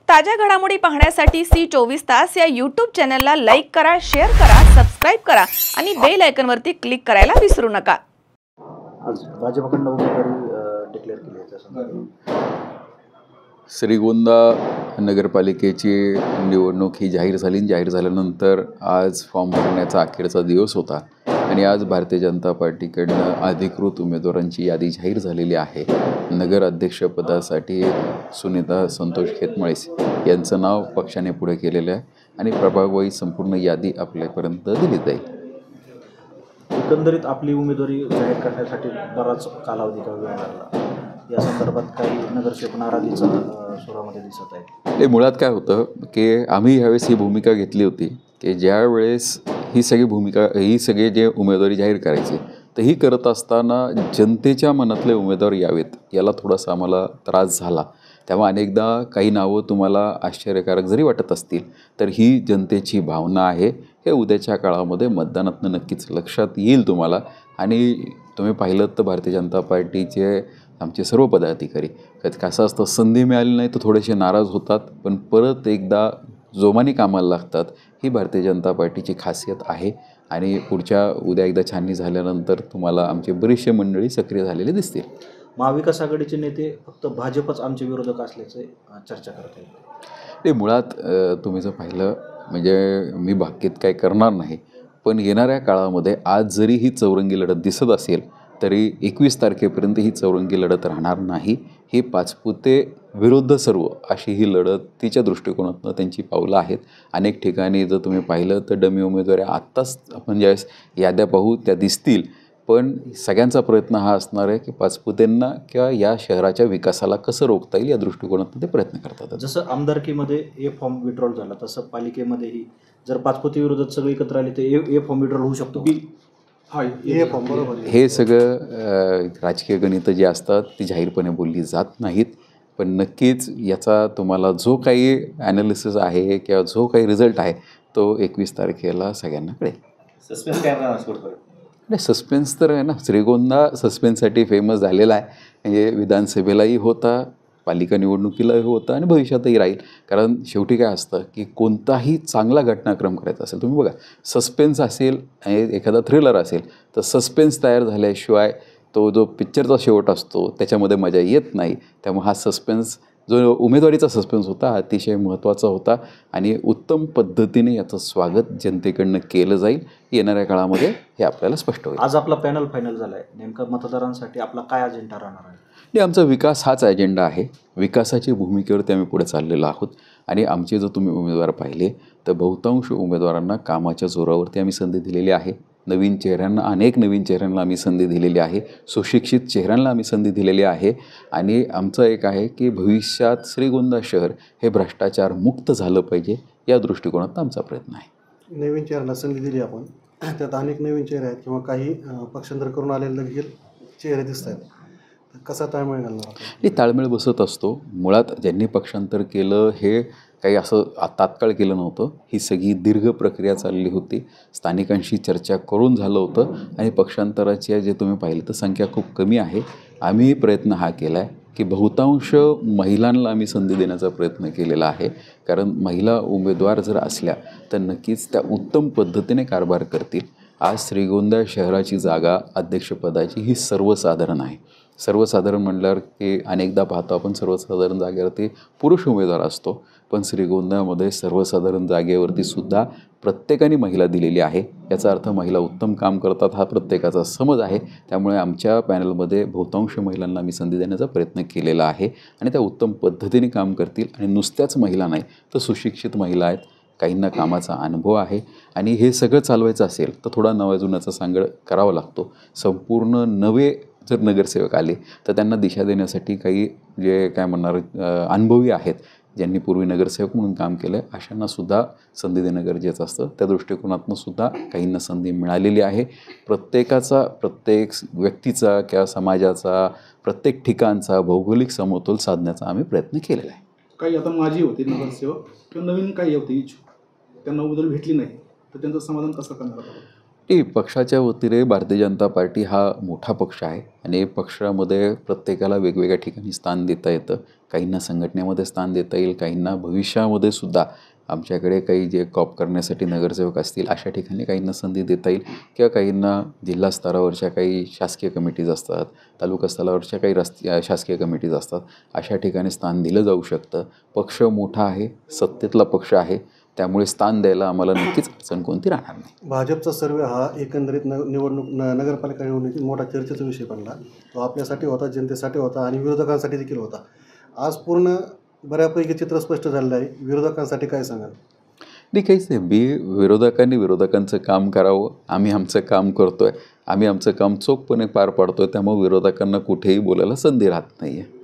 ताज्या घडामोडी पाहण्यासाठी सी24 तास या YouTube चॅनलला लाईक करा, शेअर करा, सबस्क्राइब करा आणि बेल आयकॉनवरती क्लिक करायला विसरू नका। आज भाजपकडून उमेदवारी डिक्लेअर केली आहे त्यासंदर्भात श्रीगोंदा नगरपालिकेची निवडणूक ही जाहीर झाली। जाहीर झाल्यानंतर आज फॉर्म भरण्याचा अखेरचा दिवस होता आणि आज भारतीय जनता पार्टीकडून अधिकृत उमेदवारांची यादी जाहीर झालेली आहे। नगर अध्यक्षपदासाठी सुनीता संतोष खेतमळेस यांचं नाव पक्षाने पुढे केलेलं आहे आणि प्रभागवाई संपूर्ण यादी आपल्यापर्यंत दिली जाईल। एकंदरीत आपली उमेदवारी जाहीर करण्यासाठी बराच कालावधी का वेळ लागला, या संदर्भात काही नगरसेवक नाराजीचा सुरामध्ये दिसत आहे। हे मुळात काय होतं की आम्ही ह्यावेळेस ही भूमिका घेतली होती की ज्या वेळेस ही सगळे जे उमेदवारी जाहीर करायची तर ही करत असताना जनतेच्या मनातले उमेदवार यावेत याला थोडासा आम्हाला त्रास झाला। तेव्हा अनेकदा काही नावं तुम्हाला आश्चर्यकारक जरी वाटत असतील तर ही जनतेची भावना आहे, हे उद्याच्या काळामध्ये मतदानातून नक्कीच लक्षात येईल तुम्हाला। आणि तुम्ही पाहिलं तर भारतीय जनता पार्टीचे आमचे सर्व पदाधिकारी कसं असतं, संधी मिळाली नाही तर थोडेसे नाराज होतात पण परत एकदा जोमाने कामाला लागतात। ही भारतीय जनता पार्टीची खासियत आहे आणि पुढच्या उद्या एकदा छाननी झाल्यानंतर तुम्हाला आमचे बरेचसे मंडळी सक्रिय झालेले दिसतील। महाविकास आघाडीचे नेते फक्त भाजपच आमचे विरोधक असल्याचे चर्चा करत आहेत। ते मुळात तुम्ही जर पाहिलं म्हणजे मी बाकीत काय करणार नाही, पण येणाऱ्या काळामध्ये आज जरी ही चौरंगी लढत दिसत असेल तरी 21 तारखेपर्यंत ही चौरंगी लढत राहणार नाही। ही पाचपुते विरुद्ध सर्व अशी ही लढत तिच्या दृष्टिकोनातून त्यांची पावलं आहेत। अनेक ठिकाणी जर तुम्ही पाहिलं तर डमी उमेदवारी आत्ताच आपण ज्यावेळेस याद्या पाहू त्या दिसतील, पण सगळ्यांचा प्रयत्न हा असणार आहे की पाचपुतेंना किंवा या शहराच्या विकासाला कसं रोखता येईल या दृष्टिकोनातून ते प्रयत्न करतात। जसं आमदारकीमध्ये ए फॉर्म विड्रॉल झाला तसं पालिकेमध्येही जर पाचपुते विरोधात सगळे एकत्र आले तर ए फॉर्म विड्रॉल होऊ शकतो की हे सगळं राजकीय गणितं जी असतात ती जाहीरपणे बोलली जात नाहीत, पण नक्कीच याचा तुम्हाला जो काही ॲनालिसिस आहे किंवा जो काही रिझल्ट आहे तो 21 तारखेला सगळ्यांना कळेल। सस्पेन्स काय नाही, सस्पेन्स तर आहे ना, श्रीगोंदा सस्पेन्ससाठी फेमस झालेला आहे। म्हणजे विधानसभेलाही होता, पालिका निवडणुकीलाही होता आणि भविष्यातही राहील। कारण शेवटी काय असतं की कोणताही चांगला घटनाक्रम करायचा असेल, तुम्ही बघा सस्पेन्स असेल आणि एखादा थ्रिलर असेल तर सस्पेन्स तयार झाल्याशिवाय तो जो पिक्चरचा शेवट असतो त्याच्यामध्ये मजा येत नाही। त्यामुळे हा सस्पेन्स जो उमेदवारीचा सस्पेन्स होता अतिशय महत्त्वाचा होता आणि उत्तम पद्धतीने याचं स्वागत जनतेकडनं केलं जाईल। येणाऱ्या काळामध्ये हे आपल्याला स्पष्ट होईल। आज आपला पॅनल फायनल झाला आहे, नेमका मतदारांसाठी आपला काय अजेंडा राहणार आहे? आणि आमचा विकास हाच अजेंडा आहे। विकासाची भूमिकेवरती आम्ही पुढे चाललेलो आहोत आणि आमचे जर तुम्ही उमेदवार पाहिले तर बहुतांश उमेदवारांना कामाच्या जोरावरती आम्ही संधी दिलेली आहे। नवीन चेहऱ्यांना, अनेक नवीन चेहऱ्यांना आम्ही संधी दिलेली आहे, सुशिक्षित चेहऱ्यांना आम्ही संधी दिलेली आहे आणि आमचं एक आहे की भविष्यात श्रीगोंदा शहर हे भ्रष्टाचार मुक्त झालं पाहिजे, या दृष्टिकोनात आमचा प्रयत्न आहे। नवीन चेहऱ्यांना संधी दिली आपण, त्यात अनेक नवीन चेहरे आहेत किंवा काही पक्षांतर करून आलेले देखील चेहरे दिसत आहेत, तर कसा ताळमेळ घालणार? हे ताळमेळ बसत असतो। मुळात ज्यांनी पक्षांतर केलं हे काही असं तात्काळ केलं नव्हतं, ही सगळी दीर्घ प्रक्रिया चालली होती। स्थानिकांशी चर्चा करून झालं होतं आणि पक्षांतराची जे तुम्ही पाहिलं तर संख्या खूप कमी आहे। आम्ही प्रयत्न हा केला आहे की बहुतांश महिलांना आम्ही संधी देण्याचा प्रयत्न केलेला आहे, कारण महिला उमेदवार जर असल्या तर नक्कीच त्या उत्तम पद्धतीने कारभार करतील। आज श्रीगोंदा शहराची जागा अध्यक्षपदाची ही सर्वसाधारण आहे। सर्वसाधारण म्हटल्यावर की अनेकदा पाहतो आपण सर्वसाधारण जागेवरती पुरुष उमेदवार असतो, पण श्रीगोंद्यामध्ये सर्वसाधारण जागेवरती सुद्धा प्रत्येकाने महिला दिलेली आहे। याचा अर्थ महिला उत्तम काम करतात हा प्रत्येकाचा समज आहे। त्यामुळे आमच्या पॅनलमध्ये बहुतांश महिलांना आम्ही संधी देण्याचा प्रयत्न केलेला आहे आणि त्या उत्तम पद्धतीने काम करतील आणि नुसत्याच महिला नाही तर सुशिक्षित महिला आहेत, काहींना कामाचा अनुभव आहे आणि हे सगळं चालवायचं असेल तर थोडा नव्या जुन्याचा सांगड करावा लागतो। संपूर्ण नवे जर नगरसेवक आले तर त्यांना दिशा देण्यासाठी काही जे काय म्हणणार अनुभवी आहेत, ज्यांनी पूर्वी नगरसेवक म्हणून काम केलं आहे, अशांनासुद्धा संधी देणं गरजेचं असतं। त्या दृष्टिकोनातून सुद्धा काहींना संधी मिळालेली आहे। प्रत्येकाचा, प्रत्येक व्यक्तीचा किंवा समाजाचा, प्रत्येक ठिकाणचा भौगोलिक समतोल साधण्याचा आम्ही प्रयत्न केलेला आहे। काही आता माझी होती नगरसेवक किंवा नवीन काही होते इच्छुक, त्यांना उमेदवारी भेटली नाही तर त्यांचं समाधान कसं करणार? पक्षाच्या वतीने भारतीय जनता पार्टी हा मोठा पक्ष आहे आणि पक्षामध्ये प्रत्येकाला वेगवेगळ्या ठिकाणी स्थान देता येतं। काहींना संघटनेमध्ये स्थान देता येईल, काहींना भविष्यामध्ये सुद्धा आमच्याकडे काही जे कॉप करण्यासाठी नगरसेवक असतील अशा ठिकाणी काहींना संधी देता येईल, किंवा काहींना जिल्हा स्तरावरच्या काही शासकीय कमिटीज असतात, तालुका स्तरावरच्या काही शासकीय कमिटीज असतात, अशा ठिकाणी स्थान दिलं जाऊ शकतं. पक्ष मोठा आहे, सत्तेतला पक्ष आहे, त्यामुळे स्थान द्यायला आम्हाला नक्कीच अडचण कोणती राहणार नाही. भाजपचा सर्वे हा एकंदरीत नगरपालिका निवडणुकीत मोठा चर्चेचा विषय बनला. तो आपल्यासाठी होता, जनतेसाठी होता आणि विरोधकांसाठी देखील होता. आज पूर्ण बऱ्यापैकी चित्र स्पष्ट झालेलं आहे. विरोधकांसाठी काय सांगाल? नाही, काहीच नाही. विरोधकांनी विरोधकांचं काम करावं, आम्ही आमचं काम करतो आहे, आम्ही आमचं काम चोखपणे पार पाडतो आहे, त्यामुळे विरोधकांना कुठेही बोलायला संधी राहत नाही आहे.